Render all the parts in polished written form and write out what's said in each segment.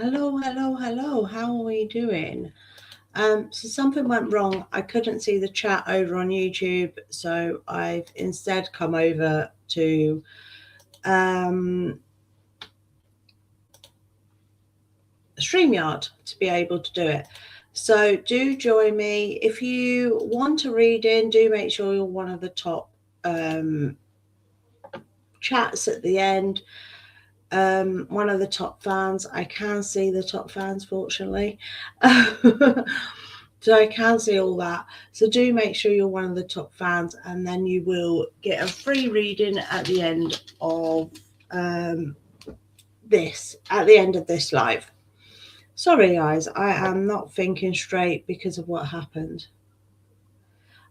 Hello. How are we doing? So something went wrong. I couldn't see the chat over on YouTube, so I've instead come over to StreamYard to be able to do it. So do join me. If you want to read in, do make sure you're one of the top chats at the end. One of the top fans. I can see the top fans, fortunately. So I can see all that. So do make sure you're one of the top fans, and then you will get a free reading at the end of this live. Sorry, guys, I am not thinking straight because of what happened.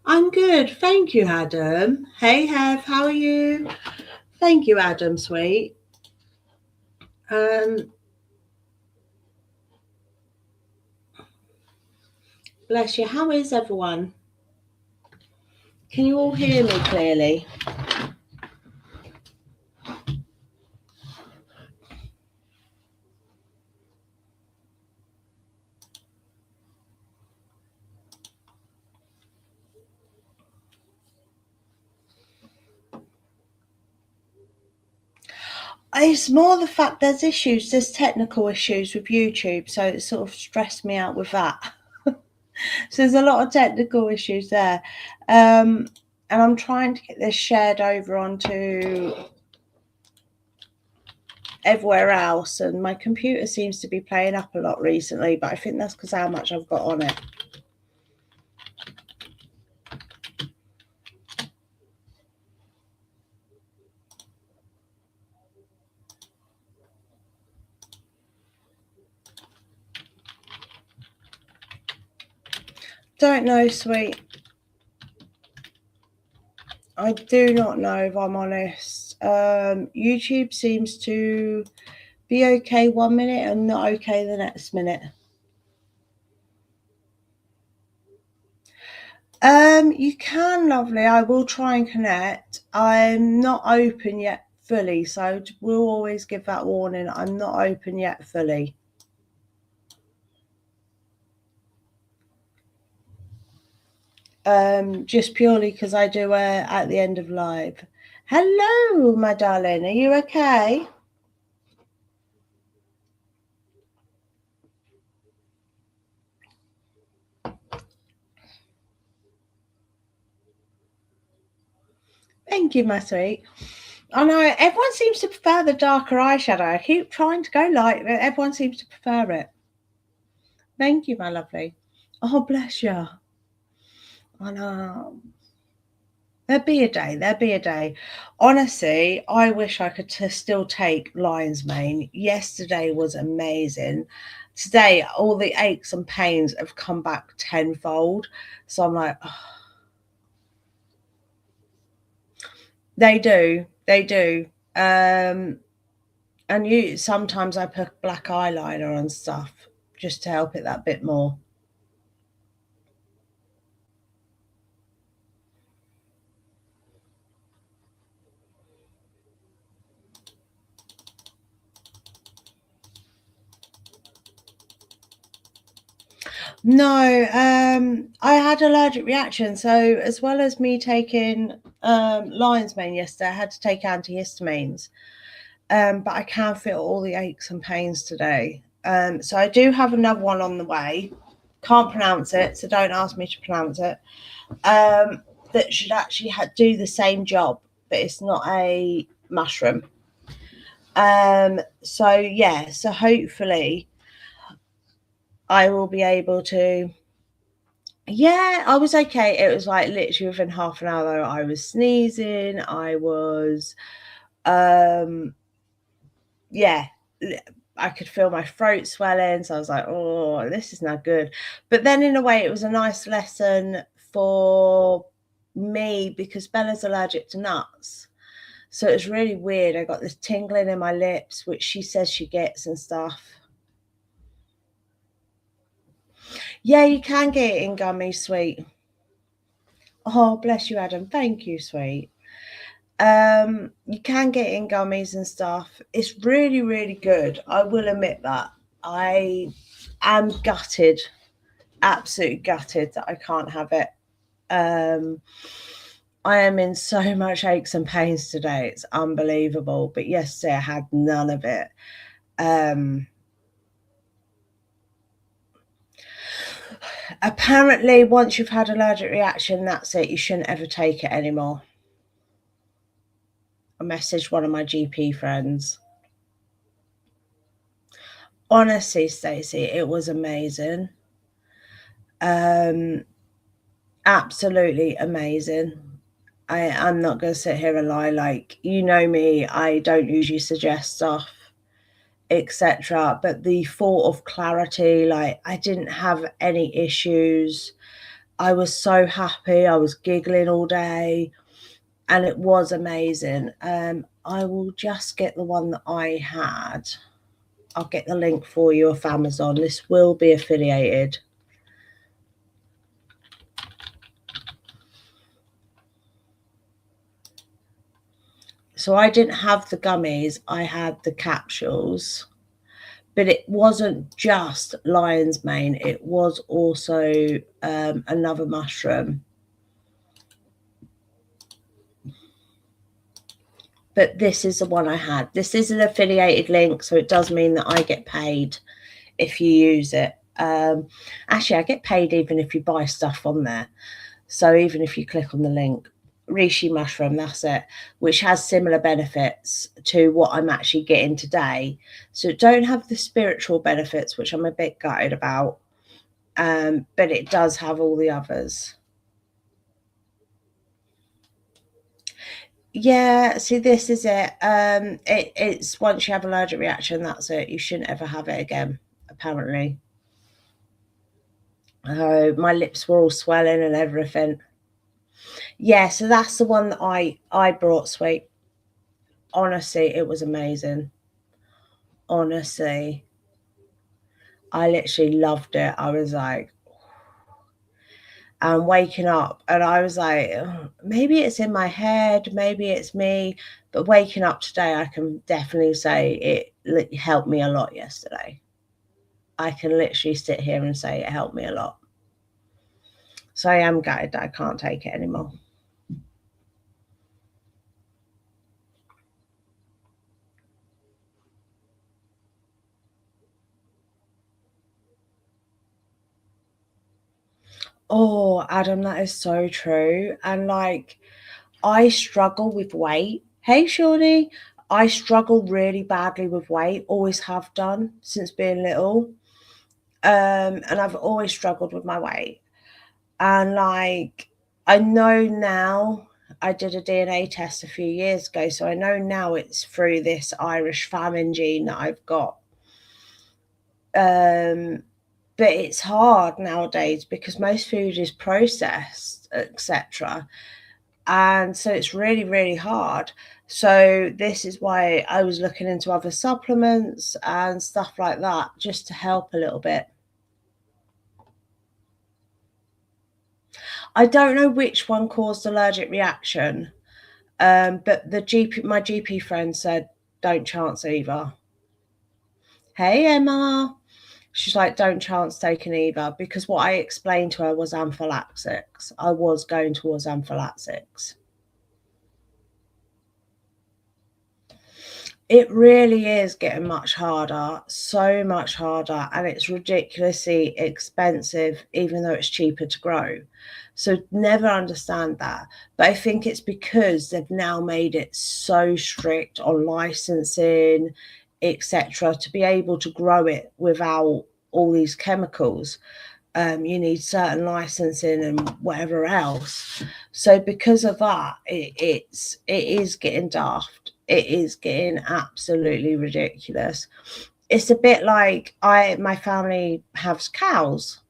I'm good, thank you, Adam. Hey, Hev, how are you? Thank you, Adam, sweet. Bless you. How is everyone? Can you all hear me clearly? It's more the fact there's technical issues with YouTube, so it sort of stressed me out with that. So there's a lot of technical issues there. And I'm trying to get this shared over onto everywhere else, and my computer seems to be playing up a lot recently, but I think that's because how much I've got on it. Don't know, sweet. I do not know, if I'm honest. YouTube seems to be okay 1 minute and not okay the next minute. You can, lovely. I will try and connect. I'm not open yet fully, so we'll always give that warning. I'm not open yet fully. Just purely because I do at the end of live. Hello, my darling. Are you okay? Thank you, my sweet. I know everyone seems to prefer the darker eyeshadow. I keep trying to go light, but everyone seems to prefer it. Thank you, my lovely. Oh, bless you. I know. There'd be a day. Honestly, I wish I could still take lion's mane. Yesterday was amazing. Today, all the aches and pains have come back tenfold. So I'm like, oh. They do. And sometimes I put black eyeliner on stuff just to help it that bit more. No, I had allergic reaction. So as well as me taking lion's mane yesterday, I had to take antihistamines. But I can feel all the aches and pains today. So I do have another one on the way. Can't pronounce it, so don't ask me to pronounce it. That should actually do the same job, but it's not a mushroom. So yeah, so hopefully I will be able to. Yeah, I was okay. It was like literally within half an hour though, I was sneezing. I was yeah, I could feel my throat swelling. So I was like, oh, this is not good. But then in a way, it was a nice lesson for me because Bella's allergic to nuts. So it's really weird. I got this tingling in my lips, which she says she gets and stuff. Yeah, you can get it in gummies, sweet. Oh, bless you, Adam. Thank you, sweet. You can get it in gummies and stuff. It's really, really good. I will admit that. I am gutted, absolutely gutted that I can't have it. I am in so much aches and pains today. It's unbelievable. But yesterday I had none of it. Apparently, once you've had allergic reaction, that's it. You shouldn't ever take it anymore. I messaged one of my GP friends. Honestly, Stacey, it was amazing. Absolutely amazing. I'm not going to sit here and lie. Like, you know me, I don't usually suggest stuff, etc. But the thought of clarity, like, I didn't have any issues. I was so happy. I was giggling all day, and it was amazing. I will just get the one that I had. I'll get the link for you off Amazon. This will be affiliated. So I didn't have the gummies, I had the capsules. But it wasn't just lion's mane, it was also another mushroom. But this is the one I had. This is an affiliated link, so it does mean that I get paid if you use it. Actually, I get paid even if you buy stuff on there. So even if you click on the link, reishi mushroom, that's it, which has similar benefits to what I'm actually getting today. So don't have the spiritual benefits, which I'm a bit gutted about, but it does have all the others. Yeah, see, this is it. It's once you have allergic reaction, that's it. You shouldn't ever have it again, apparently. Oh, my lips were all swelling and everything. Yeah, so that's the one that I brought, sweet. Honestly, it was amazing. Honestly, I literally loved it. I was like, and waking up, and I was like, "Oh, maybe it's in my head, maybe it's me." But waking up today, I can definitely say it helped me a lot yesterday. I can literally sit here and say it helped me a lot. So I am gutted that I can't take it anymore. Oh, Adam, that is so true. And like, I struggle with weight. Hey, Shawnee, I struggle really badly with weight, always have done since being little. And I've always struggled with my weight. And like, I know now, I did a DNA test a few years ago, so I know now it's through this Irish famine gene that I've got. But it's hard nowadays because most food is processed, etc. And so it's really, really hard. So this is why I was looking into other supplements and stuff like that, just to help a little bit. I don't know which one caused allergic reaction, but my GP friend said, don't chance either. Hey, Emma. She's like, don't chance taking either, because what I explained to her was anaphylaxis. I was going towards anaphylaxis. It really is getting much harder, so much harder, and it's ridiculously expensive, even though it's cheaper to grow. So never understand that. But I think it's because they've now made it so strict on licensing, etc., to be able to grow it without all these chemicals. You need certain licensing and whatever else. So because of that, it is getting daft. It is getting absolutely ridiculous. It's a bit like my family has cows,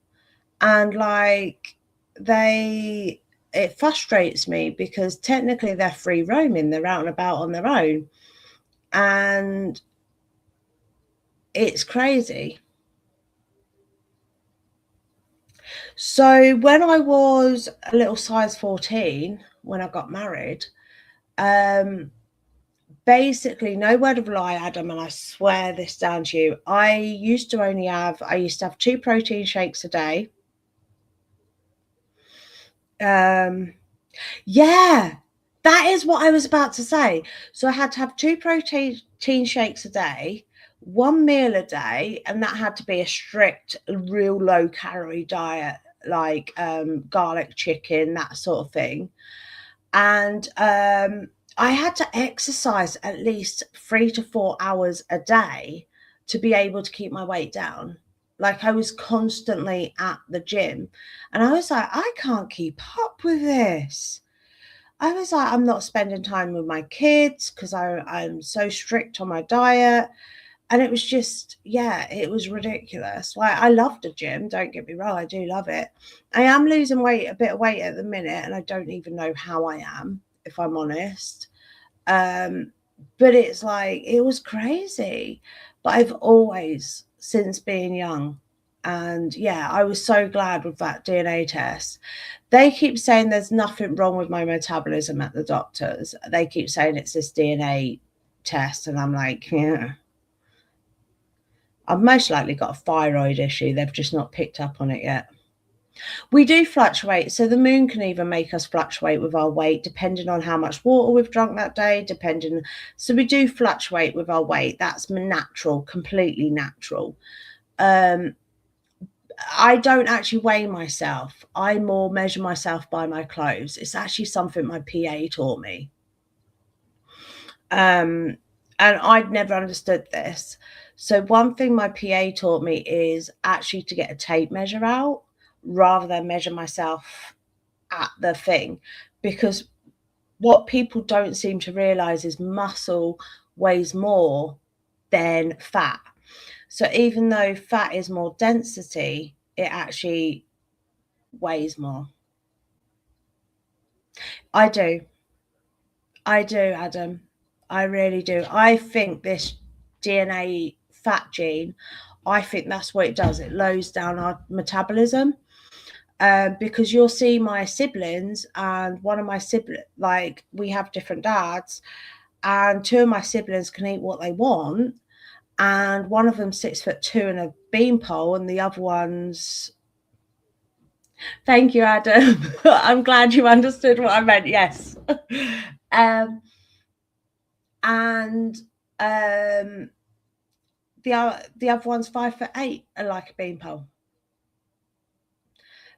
and like it frustrates me because technically they're free roaming, they're out and about on their own, and it's crazy. So when I was a little size 14, when I got married, um, basically, no word of lie, Adam, and I swear this down to you. I used to have 2 protein shakes a day. Yeah, that is what I was about to say. So I had to have 2 protein shakes a day, 1 meal a day, and that had to be a strict, real low calorie diet, like garlic chicken, that sort of thing. And I had to exercise at least 3 to 4 hours a day to be able to keep my weight down. Like, I was constantly at the gym, and I was like, I can't keep up with this. I was like, I'm not spending time with my kids because I'm so strict on my diet. And it was just, yeah, it was ridiculous. Like, I love the gym, don't get me wrong, I do love it. I am losing weight, a bit of weight at the minute, and I don't even know how I am, if I'm honest. But it's like, it was crazy. But I've always, since being young, and yeah, I was so glad with that DNA test. They keep saying there's nothing wrong with my metabolism at the doctors. They keep saying it's this DNA test, and I'm like, yeah. I've most likely got a thyroid issue. They've just not picked up on it yet. We do fluctuate. So the moon can even make us fluctuate with our weight, depending on how much water we've drunk that day, So we do fluctuate with our weight. That's natural, completely natural. I don't actually weigh myself. I more measure myself by my clothes. It's actually something my PA taught me. And I'd never understood this. So one thing my PA taught me is actually to get a tape measure out rather than measure myself at the thing, because what people don't seem to realize is muscle weighs more than fat. So even though fat is more density, it actually weighs more. I do, Adam. I really do. I think this DNA fat gene, I think that's what it does. It lows down our metabolism. Because you'll see my siblings, and one of my siblings, like, we have different dads, and 2 of my siblings can eat what they want, and one of them 6'2" in a beanpole, and the other one's. Thank you, Adam. I'm glad you understood what I meant. Yes. And the other one's 5'8" and like a beanpole.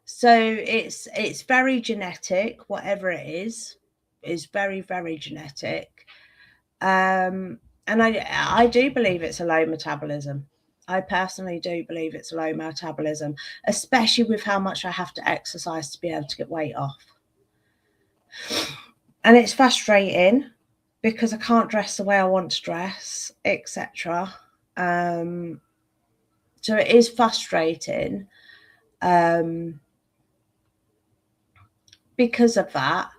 So it's very genetic. Whatever it is very, very genetic. And I do believe it's a low metabolism. I personally do believe it's a low metabolism, especially with how much I have to exercise to be able to get weight off. And it's frustrating because I can't dress the way I want to dress, etc. So it is frustrating because of that.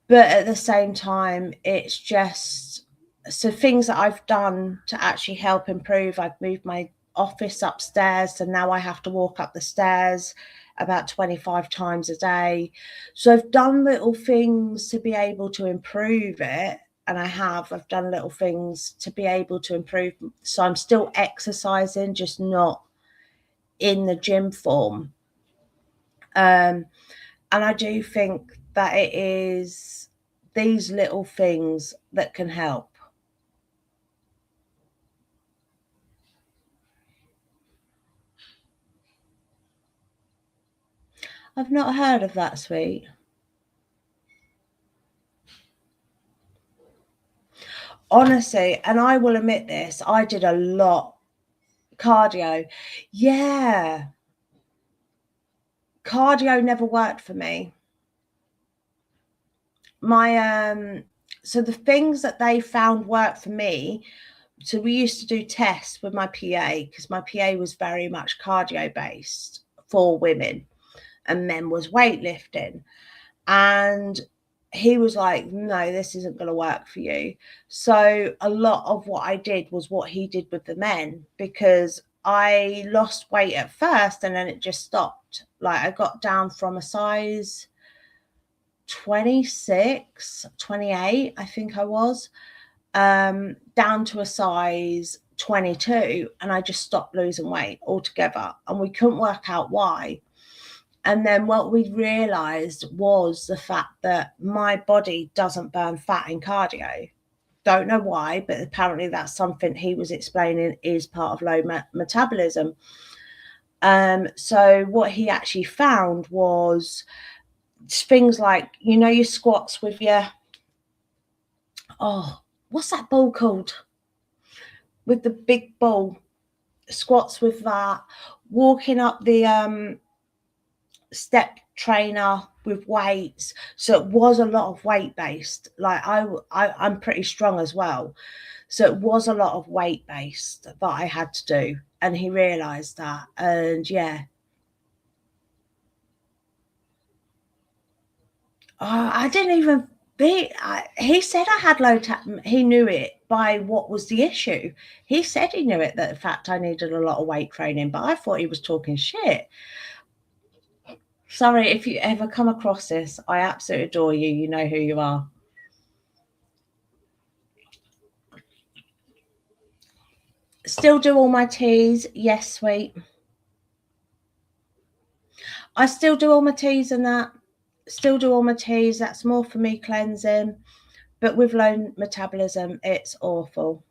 But at the same time, it's just, so things that I've done to actually help improve. I've moved my office upstairs, so now I have to walk up the stairs about 25 times a day. So I've done little things to be able to improve it, and I've done little things to be able to improve. So I'm still exercising, just not in the gym form. And I do think that it is these little things that can help. I've not heard of that, sweet. Honestly, and I will admit this, I did a lot cardio. Yeah. Cardio never worked for me. So the things that they found worked for me, so we used to do tests with my PA, because my PA was very much cardio based for women, and men was weightlifting. And he was like, no, this isn't going to work for you. So a lot of what I did was what he did with the men, because I lost weight at first and then it just stopped. Like, I got down from a size 26, 28, I think I was. down to a size 22, and I just stopped losing weight altogether, and we couldn't work out why. And then what we realized was the fact that my body doesn't burn fat in cardio. Don't know why, but apparently that's something he was explaining is part of low metabolism. So what he actually found was things like, you know, your squats with your, what's that ball called? With the big ball, squats with that, walking up the step trainer with weights. So it was a lot of weight based. Like I'm pretty strong as well. So it was a lot of weight based that I had to do. And he realized that. And yeah. I didn't even he said I had low he knew it by what was the issue. He said he knew it, that in fact I needed a lot of weight training, but I thought he was talking shit. Sorry if you ever come across this. I absolutely adore you. You know who you are. Still do all my teas. Yes, sweet. I still do all my teas and that. Still do all my teas. That's more for me cleansing. But with low metabolism, it's awful.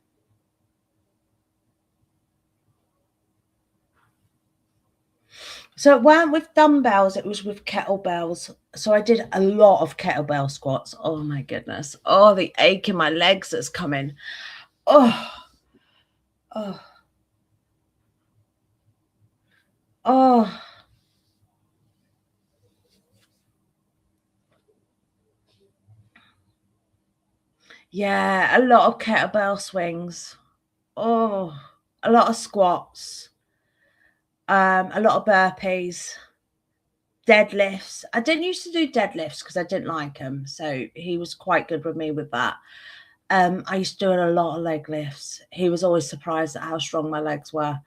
So it weren't with dumbbells, it was with kettlebells. So I did a lot of kettlebell squats. Oh my goodness. Oh, the ache in my legs that's coming. Oh. Oh. Oh. Yeah, a lot of kettlebell swings. Oh, a lot of squats. A lot of burpees. Deadlifts. I didn't used to do deadlifts because I didn't like them. So he was quite good with me with that. I used to do a lot of leg lifts. He was always surprised at how strong my legs were.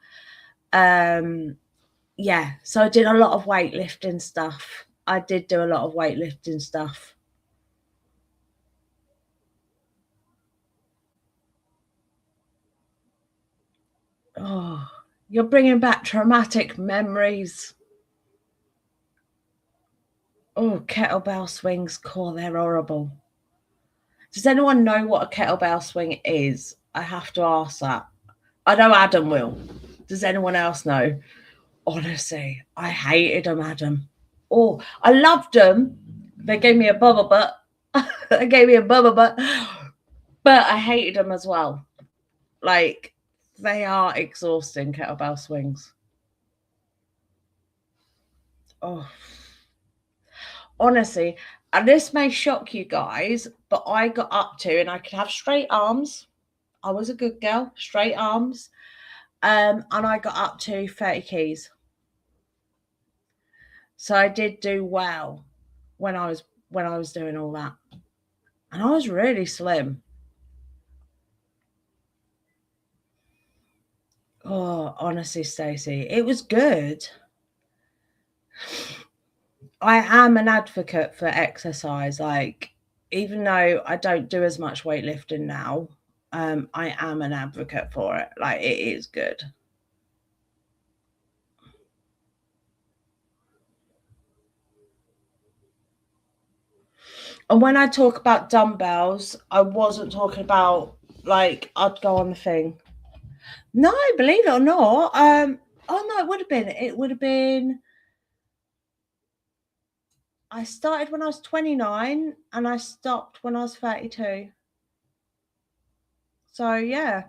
Yeah, so I did a lot of weightlifting stuff. I did do a lot of weightlifting stuff. Oh, you're bringing back traumatic memories. Oh, kettlebell swings, cool, they're horrible. Does anyone know what a kettlebell swing is? I have to ask that. I know Adam will. Does anyone else know? Honestly, I hated them, Adam. Oh, I loved them. They gave me a bubble butt. They gave me a bubble butt. But I hated them as well. Like, they are exhausting, kettlebell swings. Oh, honestly, and this may shock you guys, but I got up to, and I could have straight arms. I was a good girl, straight arms. And I got up to 30 keys. So I did do well when I was doing all that. And I was really slim. Oh, honestly, Stacey, it was good. I am an advocate for exercise. Like, even though I don't do as much weightlifting now, I am an advocate for it. Like, it is good. And when I talk about dumbbells, I wasn't talking about, like, I'd go on the thing. No, believe it or not. Oh no, it would have been I started when I was 29 and I stopped when I was 32. So yeah,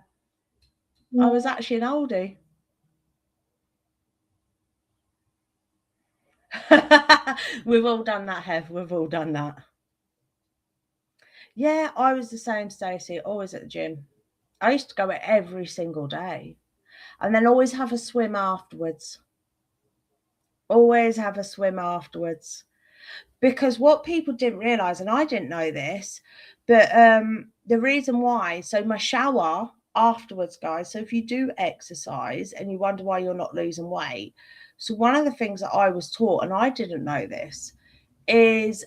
I was actually an oldie. We've all done that, Hev. We've all done that. Yeah, I was the same, Stacey, always at the gym. I used to go every single day and then always have a swim afterwards. Always have a swim afterwards. Because what people didn't realize, and I didn't know this, but the reason why, so my shower afterwards, guys, so if you do exercise and you wonder why you're not losing weight, so one of the things that I was taught, and I didn't know this, is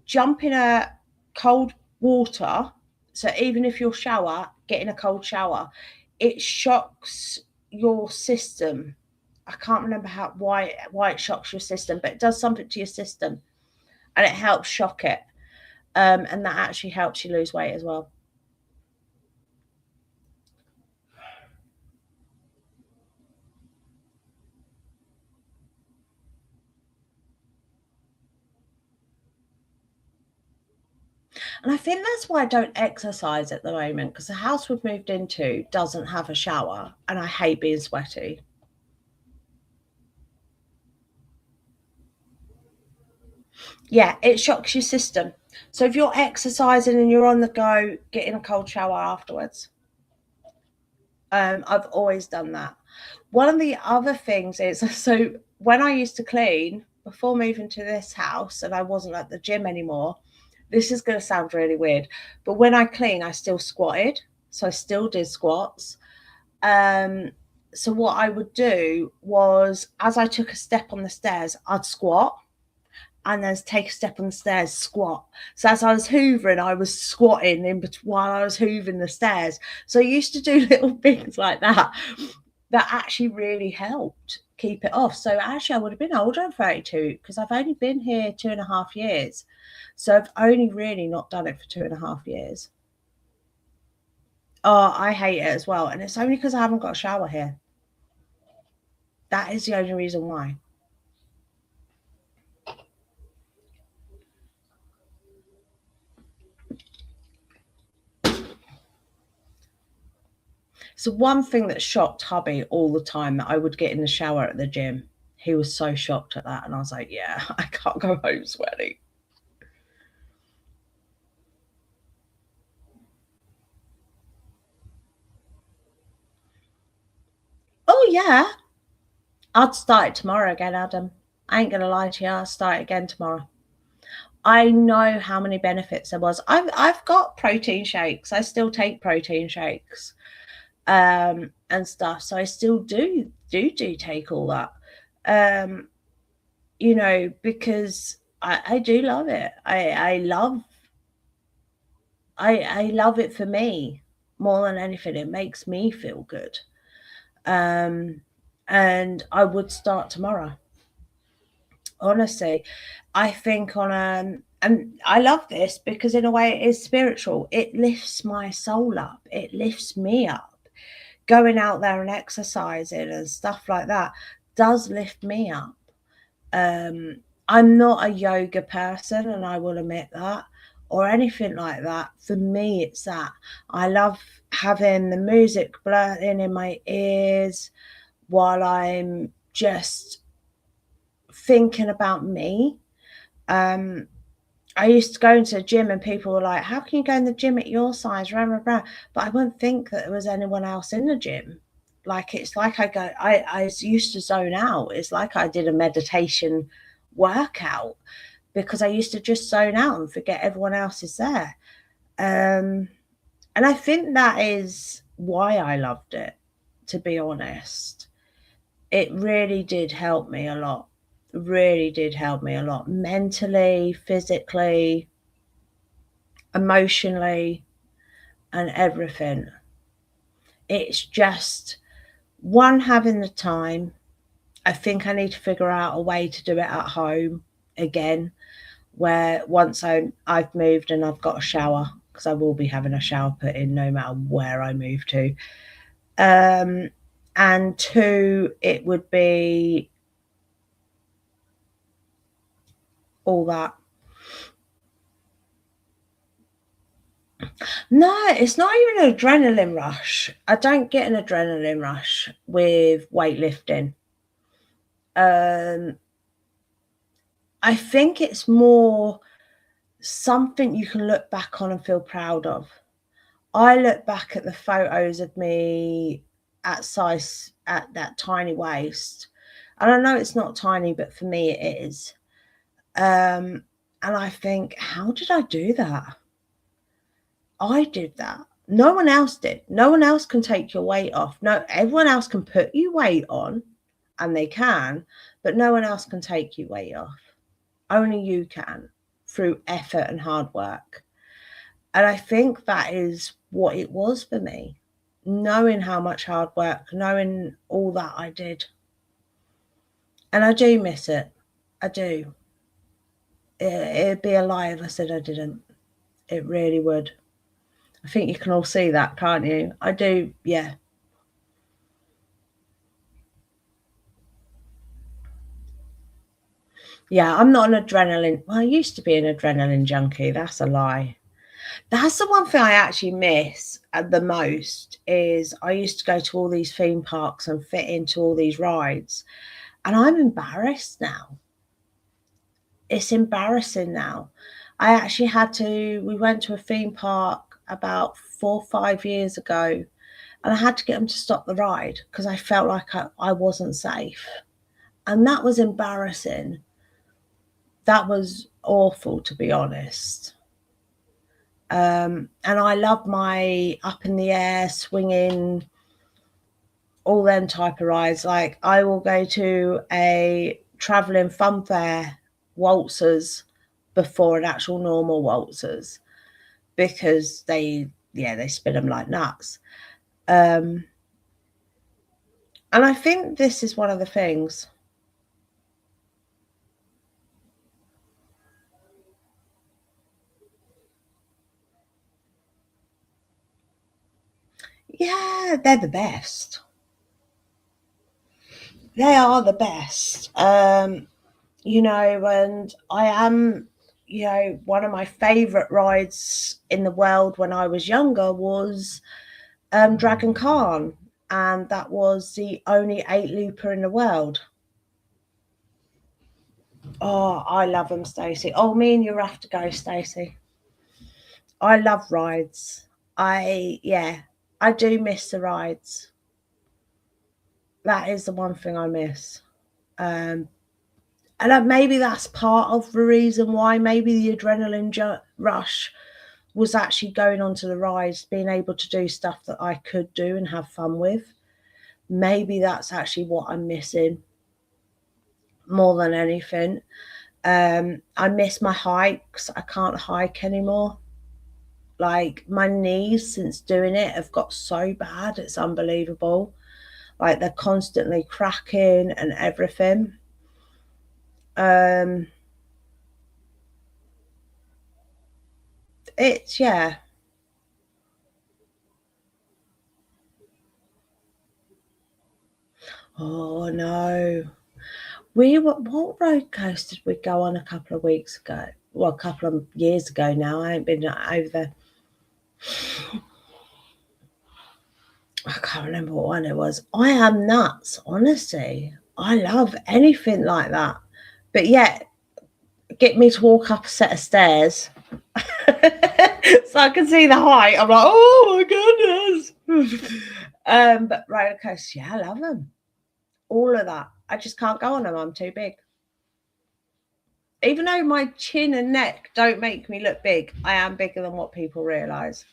jump in a cold water So even if you're getting a cold shower, it shocks your system. I can't remember why it shocks your system, but it does something to your system, and it helps shock it. And that actually helps you lose weight as well. And I think that's why I don't exercise at the moment, because the house we've moved into doesn't have a shower, and I hate being sweaty. Yeah, it shocks your system. So if you're exercising and you're on the go, get in a cold shower afterwards. I've always done that. One of the other things is, so when I used to clean before moving to this house and I wasn't at the gym anymore, this is going to sound really weird, but when I clean, I still squatted. So I still did squats. So what I would do was, as I took a step on the stairs, I'd squat, and then take a step on the stairs, squat. So as I was hoovering, I was squatting in between while I was hoovering the stairs. So I used to do little things like that actually really helped keep it off. So actually, I would have been older at 32, because I've only been here 2.5 years. So I've only really not done it for 2.5 years. Oh, I hate it as well. And it's only because I haven't got a shower here. That is the only reason why. So one thing that shocked hubby all the time, that I would get in the shower at the gym. He was so shocked at that. And I was like, yeah, I can't go home sweaty. Oh, yeah. I'd start it tomorrow again, Adam. I ain't going to lie to you. I'll start it again tomorrow. I know how many benefits there was. I've got protein shakes. I still take protein shakes and stuff. So I still do take all that. Because I do love it. I love it for me more than anything. It makes me feel good. And I would start tomorrow. Honestly, I think and I love this because in a way it is spiritual. It lifts my soul up. It lifts me up. Going out there and exercising and stuff like that does lift me up. I'm not a yoga person, and I will admit that, or anything like that. For me, it's that. I love having the music blaring in my ears while I'm just thinking about me. I used to go into the gym and people were like, how can you go in the gym at your size? Rah, rah, rah. But I wouldn't think that there was anyone else in the gym. Like, it's like I used to zone out. It's like I did a meditation workout, because I used to just zone out and forget everyone else is there. And I think that is why I loved it, to be honest. It really did help me a lot. Really did help me a lot, mentally, physically, emotionally, and everything. It's just one, having the time. I think I need to figure out a way to do it at home again, where once I've moved and I've got a shower, because I will be having a shower put in no matter where I move to. And two, it would be all that. No, it's not even an adrenaline rush. I don't get an adrenaline rush with weightlifting. I think it's more something you can look back on and feel proud of. I look back at the photos of me at that tiny waist, and I know it's not tiny, but for me it is. And I think, how did I do that? I did that. No one else did. No one else can take your weight off. No, everyone else can put you weight on, and they can, but no one else can take you weight off. Only you can, through effort and hard work. And I think that is what it was for me, knowing how much hard work, knowing all that I did. And I do miss it. I do. It'd be a lie if I said I didn't. It really would. I think you can all see that, can't you? I do, yeah. Yeah, I'm not an adrenaline. Well, I used to be an adrenaline junkie. That's a lie. That's the one thing I actually miss the most is I used to go to all these theme parks and fit into all these rides. And I'm embarrassed now. It's embarrassing now. I actually we went to a theme park about 4 or 5 years ago, and I had to get them to stop the ride because I felt like I wasn't safe. And that was embarrassing. That was awful, to be honest. And I love my up in the air, swinging, all them type of rides. Like I will go to a travelling fun fair waltzers before an actual normal waltzers because they spin them like nuts. And I think this is one of the things. Yeah, they're the best. They are the best. And I am, one of my favourite rides in the world when I was younger was Dragon Khan, and that was the only 8-looper in the world. Oh, I love them, Stacey. Oh, me and you have to go, Stacey. I love rides. I do miss the rides. That is the one thing I miss. And maybe that's part of the reason why maybe the adrenaline rush was actually going onto the rides, being able to do stuff that I could do and have fun with. Maybe that's actually what I'm missing more than anything. I miss my hikes. I can't hike anymore. Like my knees since doing it have got so bad, it's unbelievable. Like they're constantly cracking and everything. It's yeah. Oh no. What road coaster did we go on a couple of weeks ago? Well, a couple of years ago now. I ain't been over there. I can't remember what one it was. I am nuts, honestly. I love anything like that. But yet, get me to walk up a set of stairs so I can see the height. I'm like, oh my goodness. But roller coasters, yeah, I love them. All of that. I just can't go on them. I'm too big. Even though my chin and neck don't make me look big, I am bigger than what people realise.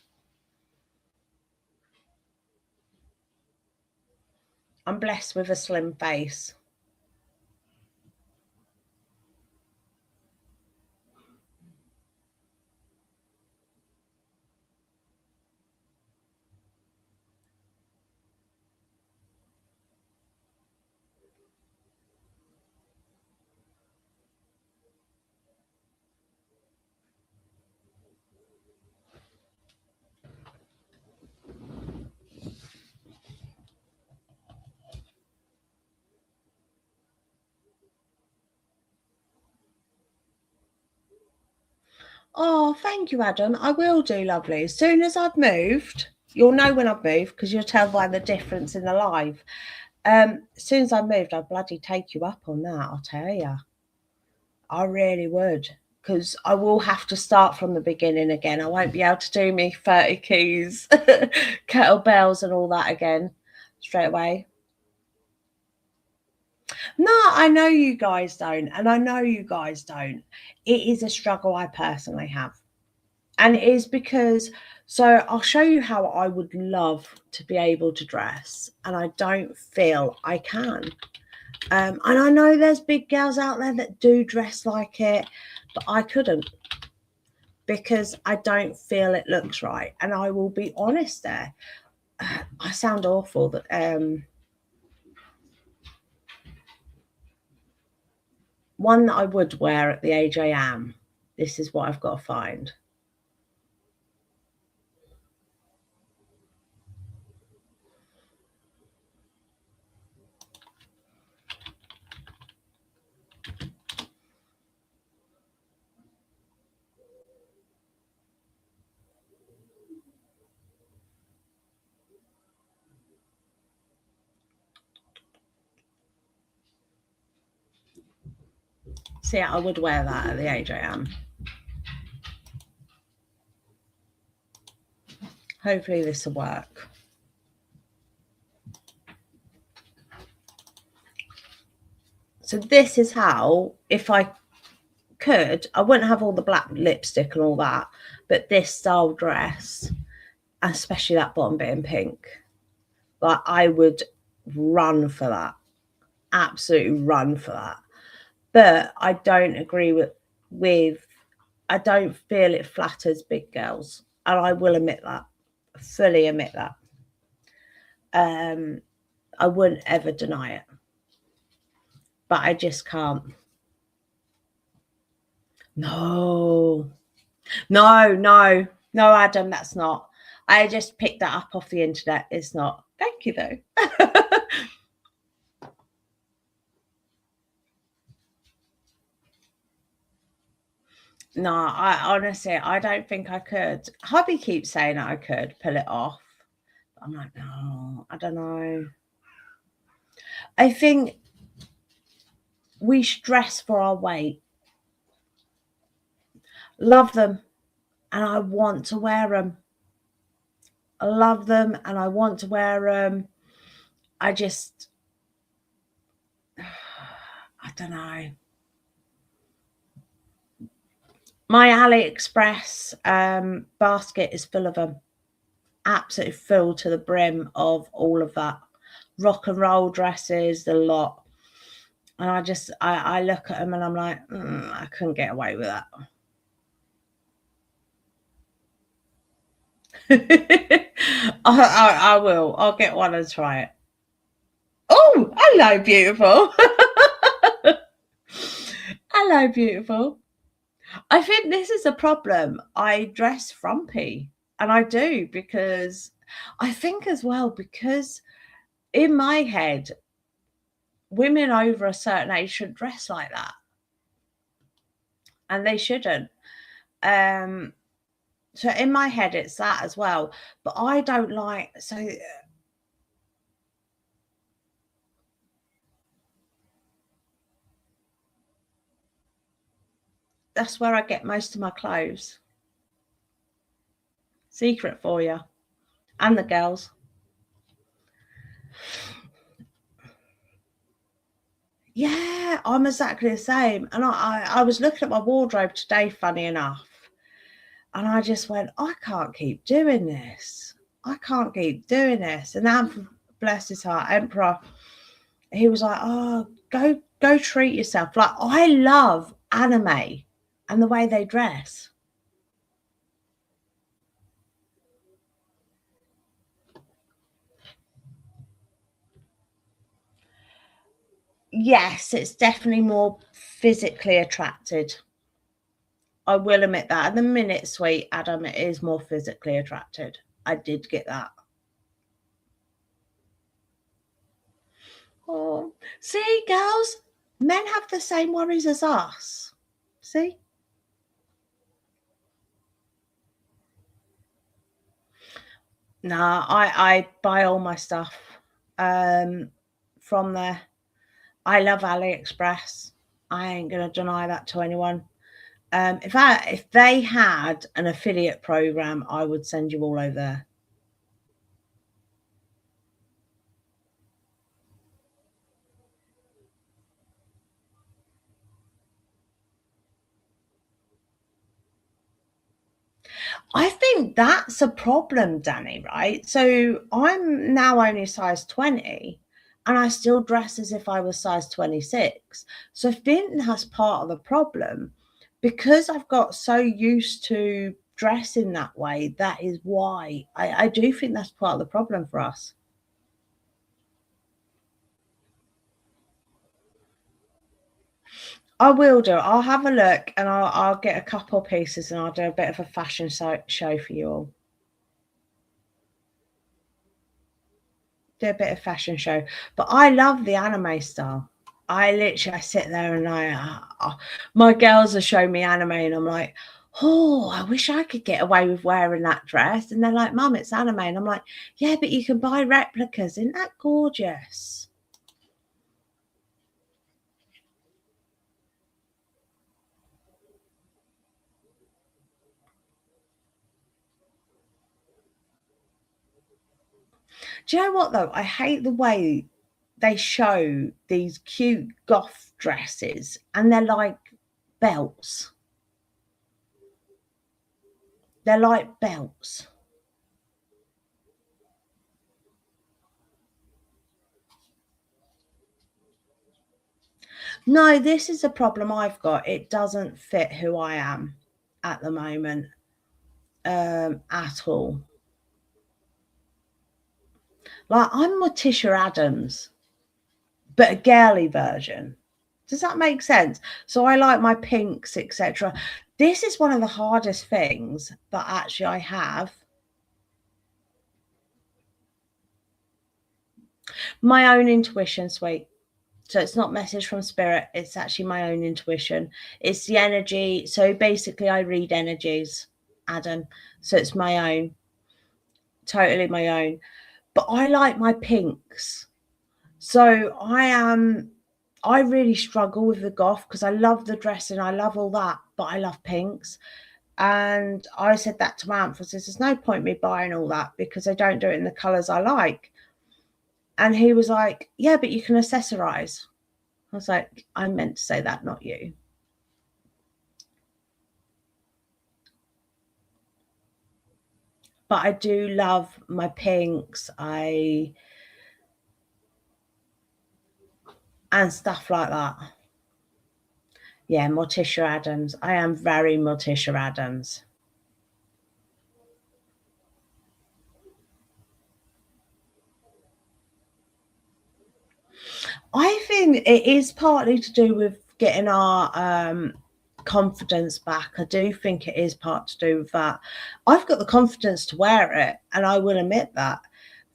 I'm blessed with a slim face. Oh, thank you, Adam. I will do, lovely. As soon as I've moved, you'll know when I've moved because you'll tell by the difference in the live. As soon as I've moved, I'll bloody take you up on that, I'll tell you. I really would, because I will have to start from the beginning again. I won't be able to do me 30 keys, kettlebells and all that again straight away. No, I know you guys don't, and I know you guys don't. It is a struggle I personally have. And it is because, so I'll show you how I would love to be able to dress, and I don't feel I can. And I know there's big girls out there that do dress like it, but I couldn't because I don't feel it looks right. And I will be honest there. I sound awful. That one that I would wear at the age I am. This is what I've got to find. See, I would wear that at the age I am. Hopefully this will work. So this is how, if I could, I wouldn't have all the black lipstick and all that, but this style dress, especially that bottom bit in pink, like I would run for that. Absolutely run for that. But I don't agree with I don't feel it flatters big girls. And I will admit that. Fully admit that. I wouldn't ever deny it. But I just can't. No, Adam, that's not. I just picked that up off the internet. It's not. Thank you, though. No, I honestly, I don't think I could. Hubby keeps saying that I could pull it off. But I'm like, no, I don't know. I think we stress for our weight. Love them, and I want to wear them. I love them, and I want to wear them. I just, I don't know. My AliExpress basket is full of them. Absolutely full to the brim of all of that. Rock and roll dresses, the lot. And I look at them and I'm like, I couldn't get away with that. I will. I'll get one and try it. Oh, hello, beautiful. Hello, beautiful. I think this is a problem. I dress frumpy, and I do, because I think as well, because in my head, women over a certain age should dress like that, and they shouldn't. So in my head, it's that as well. But I don't like, so that's where I get most of my clothes. Secret for you. And the girls. Yeah, I'm exactly the same. And I was looking at my wardrobe today, funny enough. And I just went, I can't keep doing this. I can't keep doing this. And then, bless his heart, Emperor, he was like, oh, go treat yourself. Like, I love anime and the way they dress. Yes, it's definitely more physically attracted. I will admit that. At the minute, sweet Adam, it is more physically attracted. I did get that. Oh, see, girls, men have the same worries as us. See? Nah, I buy all my stuff from there. I love AliExpress. I ain't gonna deny that to anyone. If they had an affiliate program, I would send you all over there. I think that's a problem, Danny, right? So I'm now only size 20 and I still dress as if I was size 26. So I think that's part of the problem. because I've got so used to dressing that way, that is why. I do think that's part of the problem for us. I will do. I'll have a look and I'll get a couple pieces and I'll do a bit of a fashion show for you all. Do a bit of fashion show. But I love the anime style. I sit there and my girls are showing me anime and I'm like, oh, I wish I could get away with wearing that dress. And they're like, Mum, it's anime. And I'm like, yeah, but you can buy replicas. Isn't that gorgeous? Do you know what though? I hate the way they show these cute goth dresses and they're like belts. They're like belts. No, this is a problem I've got. It doesn't fit who I am at the moment at all. Like I'm Morticia Adams, but a girly version. Does that make sense? So I like my pinks, etc. This is one of the hardest things that actually I have. My own intuition, sweet. So it's not message from spirit. It's actually my own intuition. It's the energy. So basically I read energies, Adam. So it's my own, totally my own. But I like my pinks. So I really struggle with the goth because I love the dressing, I love all that, but I love pinks. And I said that to my aunt. I said, there's no point me buying all that because I don't do it in the colours I like. And he was like, yeah, but you can accessorize. I was like, I meant to say that, not you. But I do love my pinks. And stuff like that. Yeah, Morticia Adams. I am very Morticia Adams. I think it is partly to do with getting our confidence back. I do think it is part to do with that. I've got the confidence to wear it, and I will admit that.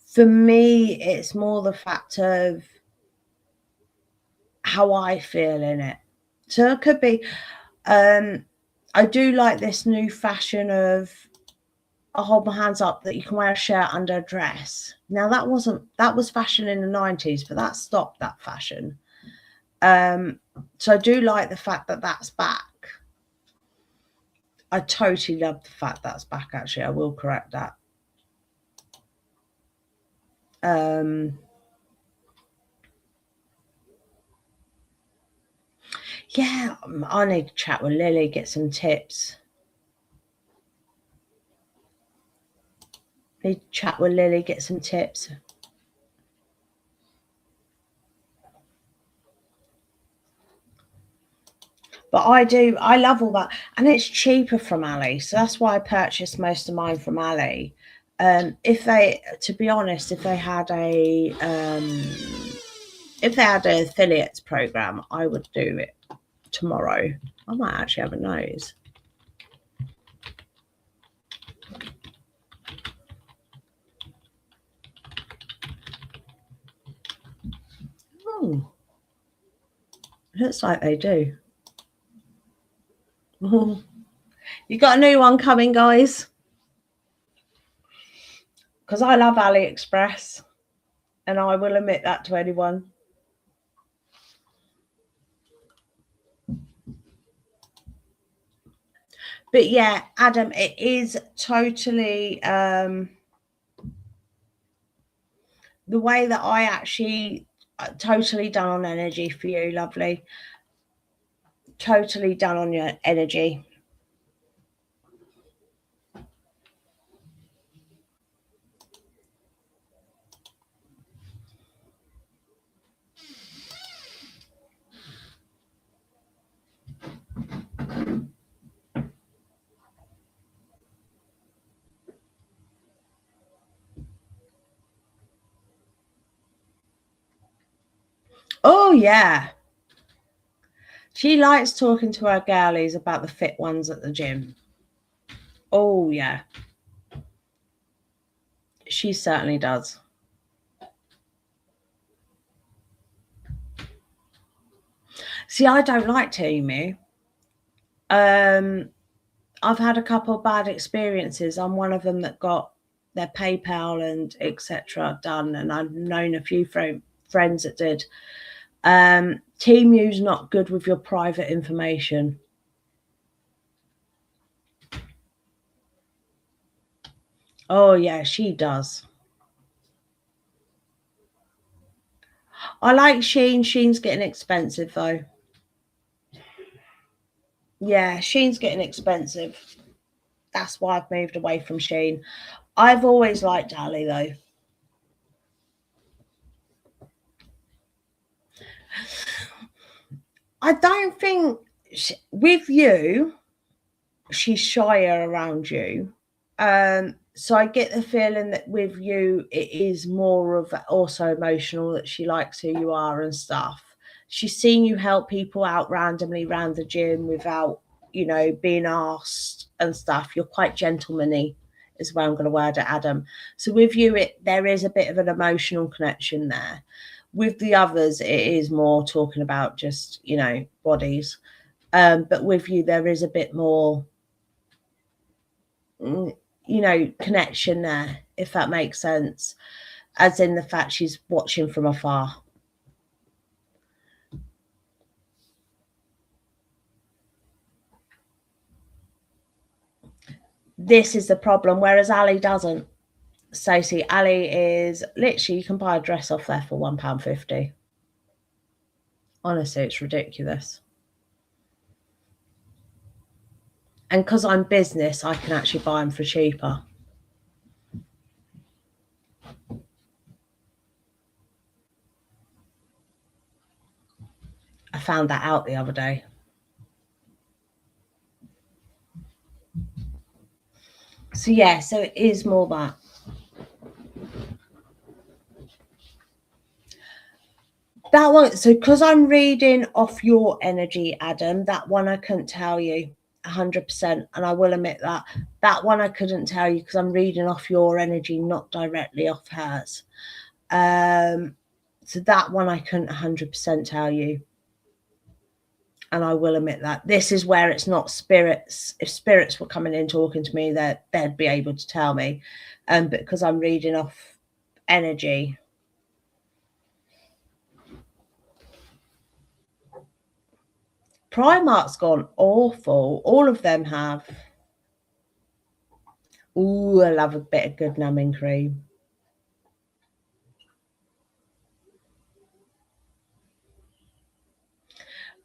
For me, it's more the fact of how I feel in it. So it could be, I do like this new fashion of I'll hold my hands up that you can wear a shirt under a dress. Now that was fashion in the 90s, but that stopped that fashion. So I do like the fact that that's back. I totally love the fact that's back, actually. I will correct that. Yeah, I need to chat with Lily, get some tips. Need to chat with Lily, get some tips. But I love all that. And it's cheaper from Ali. So that's why I purchased most of mine from Ali. To be honest, if they had an affiliates program, I would do it tomorrow. I might actually have a nose. Oh, looks like they do. You got a new one coming, guys? Because I love AliExpress, and I will admit that to anyone. But yeah, Adam, it is totally the way that I actually totally done on energy for you, lovely. Totally done on your energy. yeah. She likes talking to her girlies about the fit ones at the gym. Oh, yeah. She certainly does. See, I don't like Temu. I've had a couple of bad experiences. I'm one of them that got their PayPal and etc. done, and I've known a few friends that did. Temu's not good with your private information. Oh yeah, she does. I like Shein. Shein's getting expensive though. Yeah, Shein's getting expensive. That's why I've moved away from Shein. I've always liked Ali though. I don't think with you, she's shyer around you. So I get the feeling that with you, it is more of also emotional, that she likes who you are and stuff. She's seen you help people out randomly around the gym without, being asked and stuff. You're quite gentlemanly, is where I'm going to word it, Adam. So with you, there is a bit of an emotional connection there. With the others, it is more talking about just, bodies. But with you, there is a bit more, connection there, if that makes sense, as in the fact she's watching from afar. This is the problem, whereas Ali doesn't. So see, Ali is literally, you can buy a dress off there for £1.50. Honestly, it's ridiculous. And because I'm business, I can actually buy them for cheaper. I found that out the other day. So yeah, so it is more that. That one, so because I'm reading off your energy, Adam, that one I couldn't tell you 100%, and I will admit that one I couldn't tell you because I'm reading off your energy, not directly off hers. So that one I couldn't 100% tell you, and I will admit that. This is where it's not spirits. If spirits were coming in talking to me, they'd be able to tell me, but because I'm reading off energy. Primark's gone awful. All of them have. Ooh, I love a bit of good numbing cream.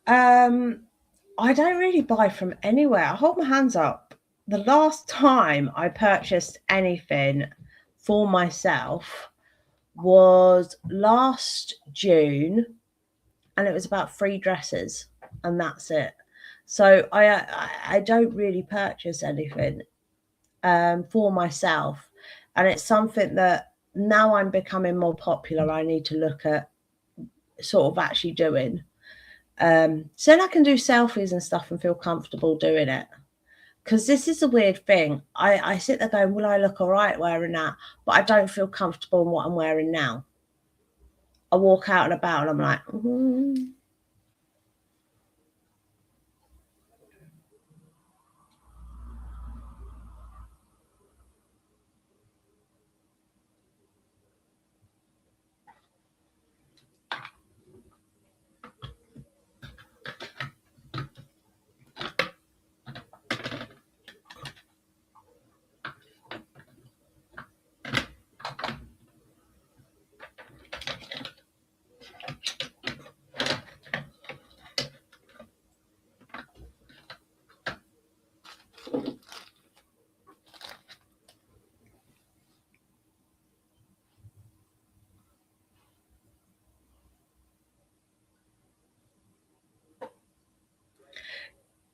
I don't really buy from anywhere. I hold my hands up. The last time I purchased anything for myself was last June, and it was about 3 dresses, and that's it. So I don't really purchase anything for myself, and it's something that now I'm becoming more popular, I need to look at sort of actually doing. So then I can do selfies and stuff and feel comfortable doing it. Because this is a weird thing. I sit there going, will I look all right wearing that? But I don't feel comfortable in what I'm wearing now. I walk out and about and I'm like,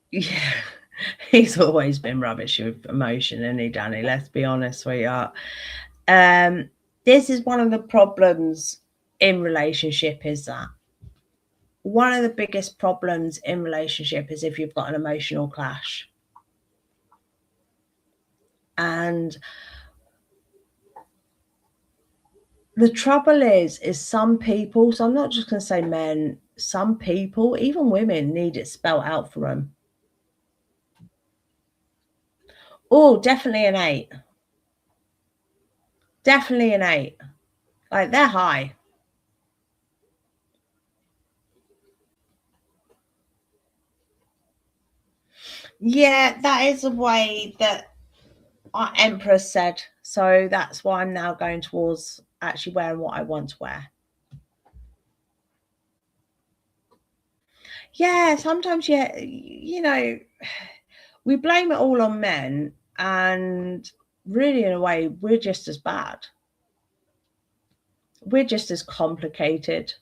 yeah. He's always been rubbish with emotion, isn't he, Danny? Let's be honest, sweetheart. This is one of the problems in relationship, is that one of the biggest problems in relationship is if you've got an emotional clash. And the trouble is some people, so I'm not just going to say men, some people, even women, need it spelled out for them. Oh, definitely an 8. Definitely an 8. Like, they're high. Yeah, that is a way that our emperor said. So that's why I'm now going towards actually wearing what I want to wear. Yeah, sometimes, yeah, you know, we blame it all on men, and really, in a way, we're just as bad. We're just as complicated.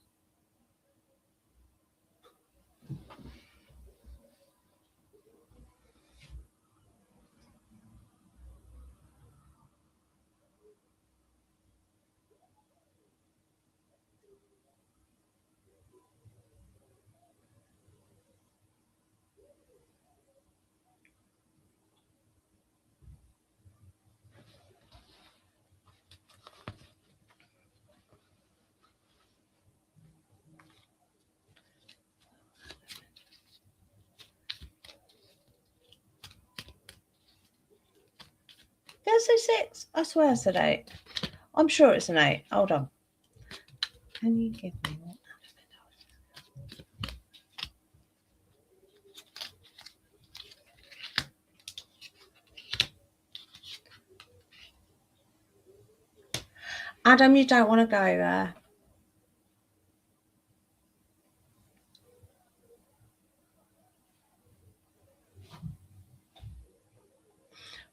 Did I say 6? I swear I said 8. I'm sure it's an 8. Hold on. Can you give me that? Adam, you don't want to go there.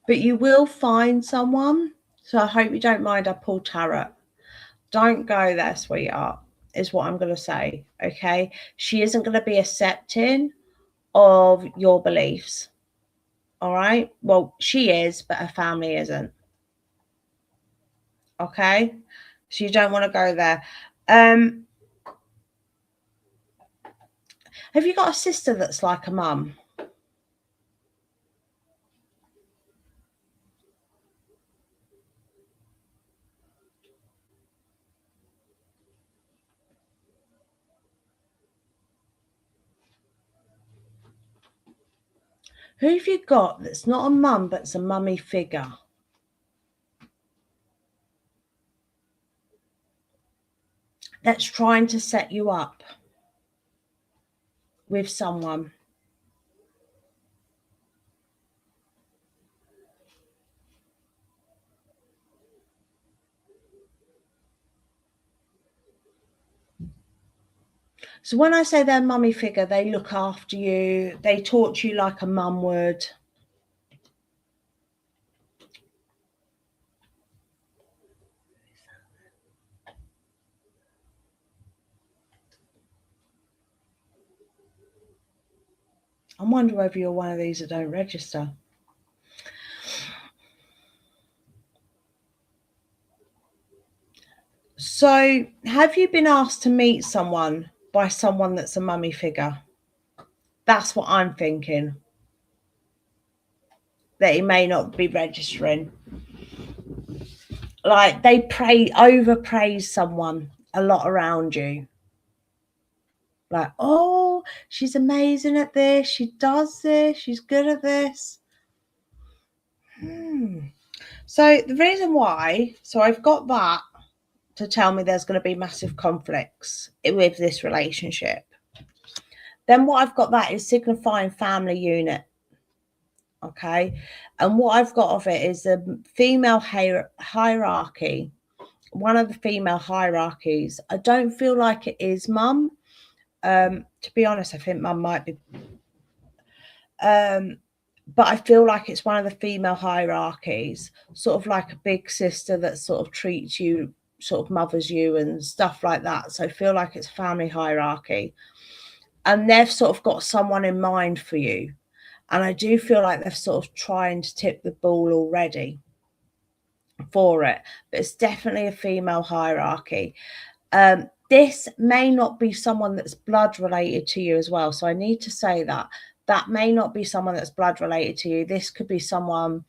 But you will find someone. So I hope you don't mind I pull tarot. Don't go there, sweetheart, is what I'm going to say. Okay. She isn't going to be accepting of your beliefs. All right. Well, she is, but her family isn't. Okay. So you don't want to go there. Have you got a sister that's like a mum? Who have you got that's not a mum, but it's a mummy figure? That's trying to set you up with someone. So when I say they're mummy figure, they look after you. They talk to you like a mum would. I wonder whether you're one of these that don't register. So have you been asked to meet someone by someone that's a mummy figure? That's what I'm thinking. That he may not be registering. Like they overpraise someone a lot around you. Like, oh, she's amazing at this. She does this. She's good at this. So the reason why, so I've got that to tell me there's going to be massive conflicts with this relationship. Then what I've got that is signifying family unit. Okay. And what I've got of it is the female hierarchy. One of the female hierarchies. I don't feel like it is mum. To be honest, I think mum might be. But I feel like it's one of the female hierarchies, sort of like a big sister that sort of treats you, sort of mothers you and stuff like that. So I feel like it's family hierarchy. And they've sort of got someone in mind for you. And I do feel like they're sort of trying to tip the ball already for it. But it's definitely a female hierarchy. this may not be someone that's blood related to you as well. So I need to say that may not be someone that's blood related to you. This could be someone,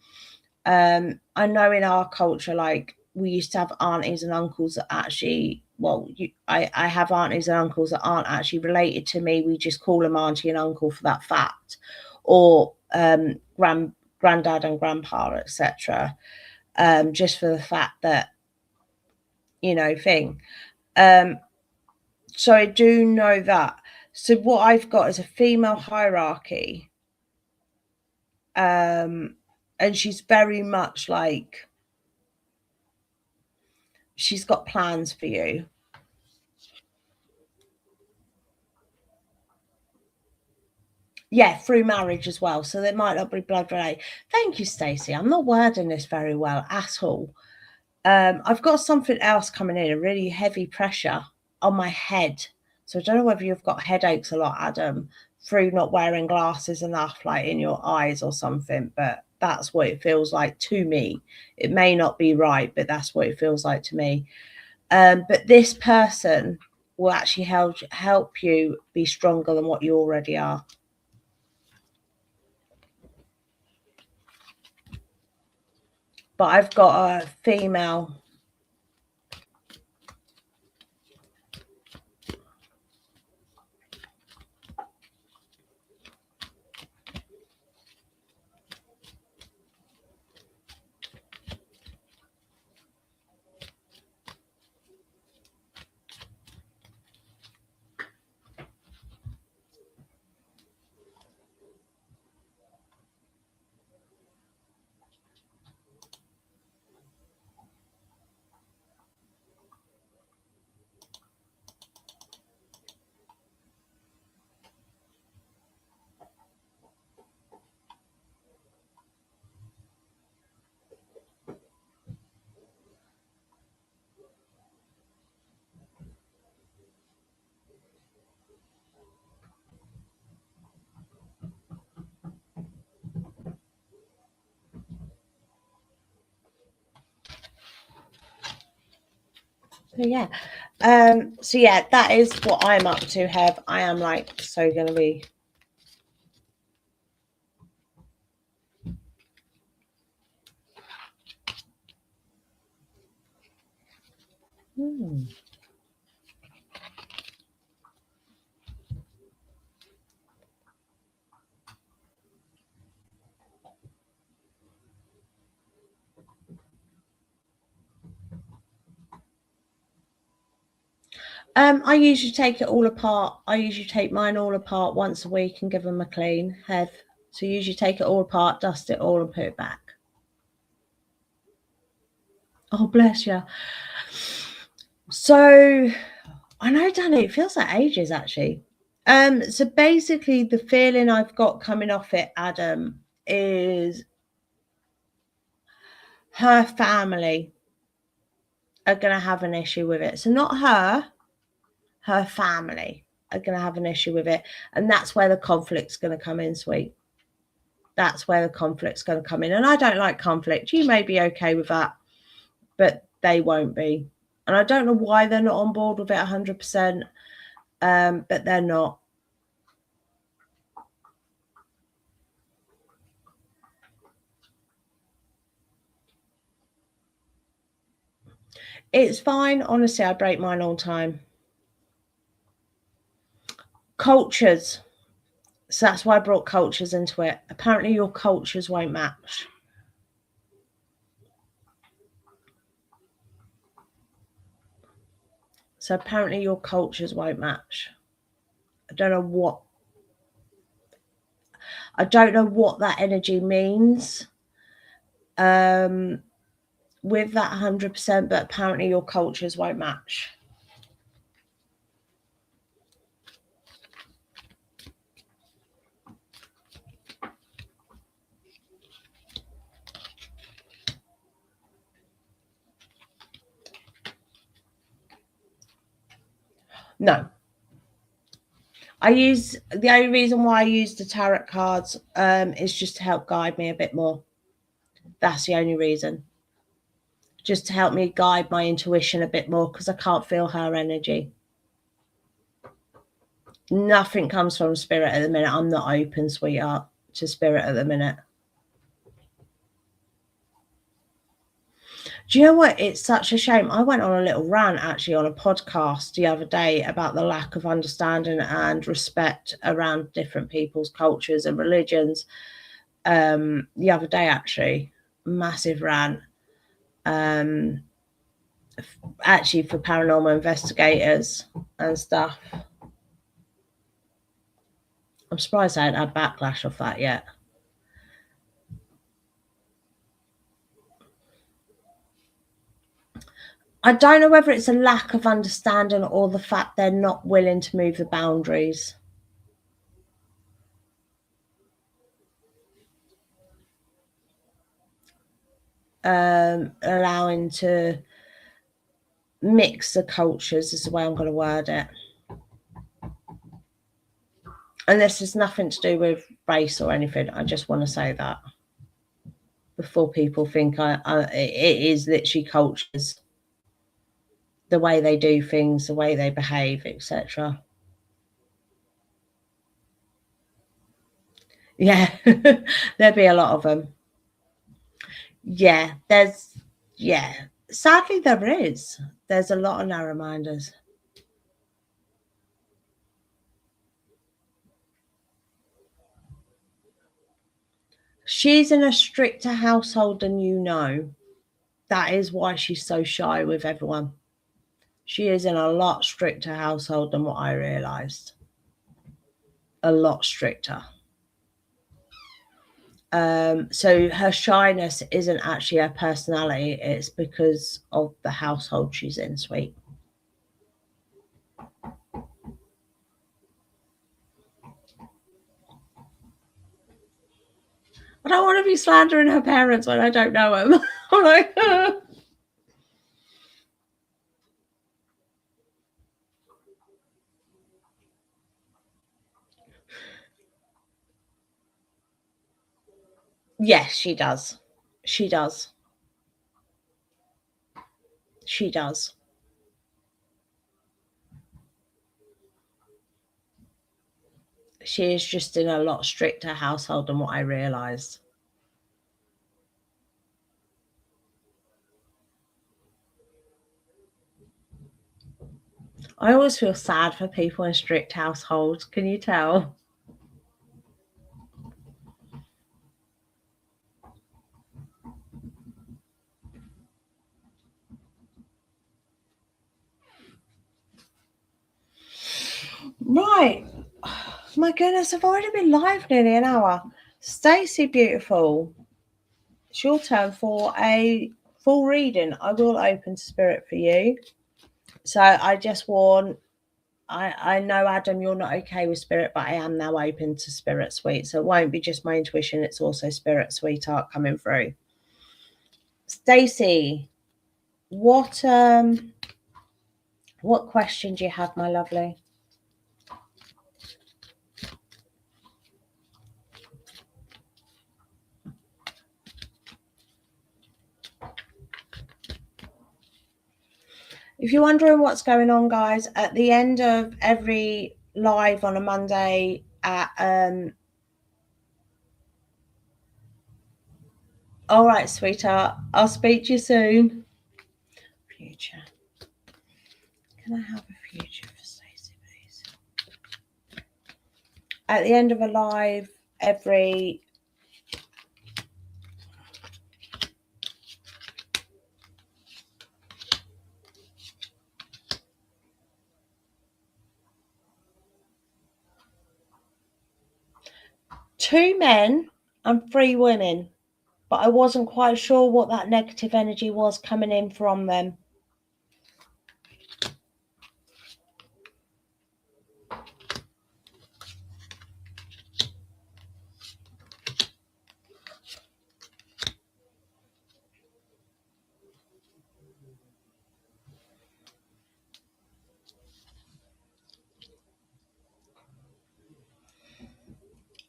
I know in our culture, like we used to have aunties and uncles that actually, well, I have aunties and uncles that aren't actually related to me. We just call them auntie and uncle for that fact, or granddad and grandpa, etc. Just for the fact that, you know, thing. So I do know that. So what I've got is a female hierarchy. And she's very much like, she's got plans for you. Yeah, through marriage as well. So there might not be blood related. Thank you, Stacey. I'm not wording this very well at all. I've got something else coming in, a really heavy pressure on my head. So I don't know whether you've got headaches a lot, Adam, through not wearing glasses enough, like in your eyes or something, but that's what it feels like to me. It may not be right, but that's what it feels like to me. But this person will actually help you be stronger than what you already are. But I've got a female. So yeah. So yeah, that is what I'm up to, Hev. I am like so gonna be. I usually take it all apart. I usually take mine all apart once a week and give them a clean, Hev. So usually take it all apart, dust it all, and put it back. Oh, bless you. So I know, Danny, it feels like ages actually. So basically the feeling I've got coming off it, Adam, is her family are going to have an issue with it. So not her family are going to have an issue with it. And that's where the conflict's going to come in, sweet. That's where the conflict's going to come in. And I don't like conflict. You may be okay with that, but they won't be. And I don't know why they're not on board with it 100%, but they're not. It's fine. Honestly, I break mine all the time. Cultures. So that's why I brought cultures into it. Apparently your cultures won't match. So apparently your cultures won't match. I don't know what that energy means with that 100%, but apparently your cultures won't match. No. The only reason why I use the tarot cards is just to help guide me a bit more. That's the only reason. Just to help me guide my intuition a bit more, because I can't feel her energy. Nothing comes from spirit at the minute. I'm not open, sweetheart, to spirit at the minute. Do you know what? It's such a shame. I went on a little rant actually on a podcast the other day about the lack of understanding and respect around different people's cultures and religions. The other day, actually, massive rant. Actually, for paranormal investigators and stuff. I'm surprised I haven't had backlash off that yet. I don't know whether it's a lack of understanding or the fact they're not willing to move the boundaries. Allowing to mix the cultures is the way I'm going to word it. And this has nothing to do with race or anything. I just want to say that before people think it is literally cultures, the way they do things, the way they behave, etc. Yeah, there'll be a lot of them. Yeah, sadly there is. There's a lot of narrow-minders. She's in a stricter household than you know. That is why she's so shy with everyone. She is in a lot stricter household than what I realised. A lot stricter. So her shyness isn't actually her personality. It's because of the household she's in, sweet. I don't want to be slandering her parents when I don't know them. I'm like, yes, she does. She does. She does. She is just in a lot stricter household than what I realised. I always feel sad for people in strict households. Can you tell? Right. My goodness, I've already been live nearly an hour. Stacey, beautiful. It's your turn for a full reading. I will open spirit for you. So I just want, I know, Adam, you're not okay with spirit, but I am now open to spirit, sweet. So it won't be just my intuition. It's also spirit, sweetheart, coming through. Stacey, what question do you have, my lovely? If you're wondering what's going on, guys, at the end of every live on a Monday at all right, sweetheart, I'll speak to you soon. Future. Can I have a future for Stacey, please? At the end of a live every two men and 3 women, but I wasn't quite sure what that negative energy was coming in from them.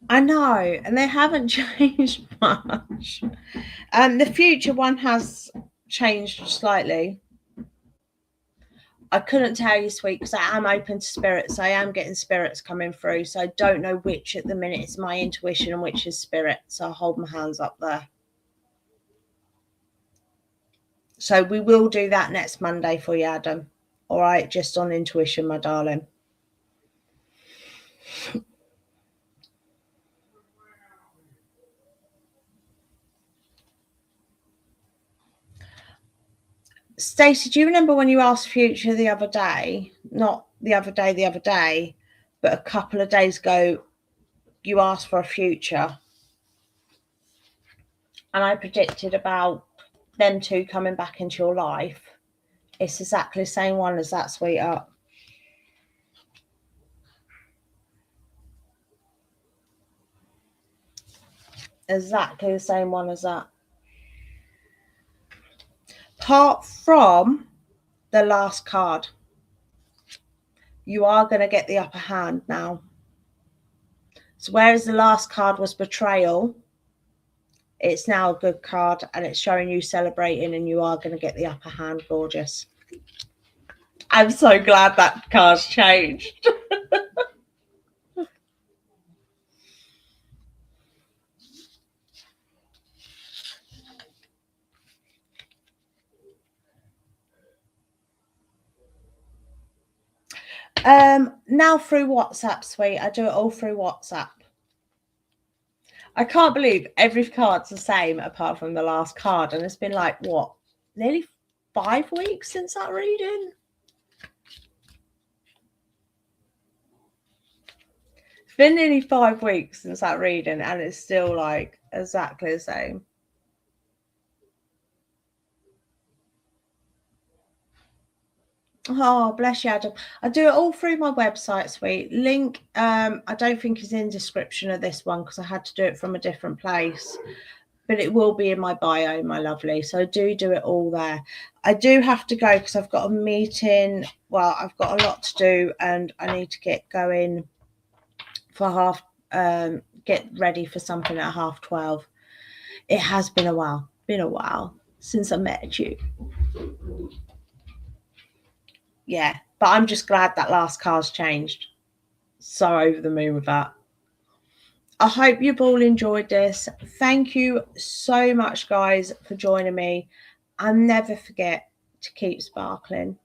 I know, and they haven't changed much. The future one has changed slightly. I couldn't tell you, sweet, because I am open to spirits. I am getting spirits coming through. So I don't know which at the minute is my intuition and which is spirit. So I'll hold my hands up there. So we will do that next Monday for you, Adam. All right, just on intuition, my darling. Stacey, do you remember when you asked Future the other day? Not the other day, but a couple of days ago, you asked for a future. And I predicted about them two coming back into your life. It's exactly the same one as that, sweetheart. Exactly the same one as that. Apart from the last card, you are going to get the upper hand now. So whereas the last card was betrayal, it's now a good card and it's showing you celebrating, and you are going to get the upper hand, gorgeous. I'm so glad that card's changed. Now through WhatsApp, sweet. I do it all through WhatsApp. I can't believe every card's the same apart from the last card. And it's been like, what, nearly 5 weeks since that reading? It's been nearly 5 weeks since that reading, and it's still like exactly the same. Oh, bless you, Adam. I do it all through my website, sweet. Link, I don't think is in description of this one because I had to do it from a different place. But it will be in my bio, my lovely. So I do it all there. I do have to go because I've got a meeting. Well, I've got a lot to do and I need to get going for get ready for something at 12:30. It has been a while since I met you. Yeah, but I'm just glad that last card's changed. So over the moon with that. I hope you've all enjoyed this. Thank you so much, guys, for joining me. And never forget to keep sparkling.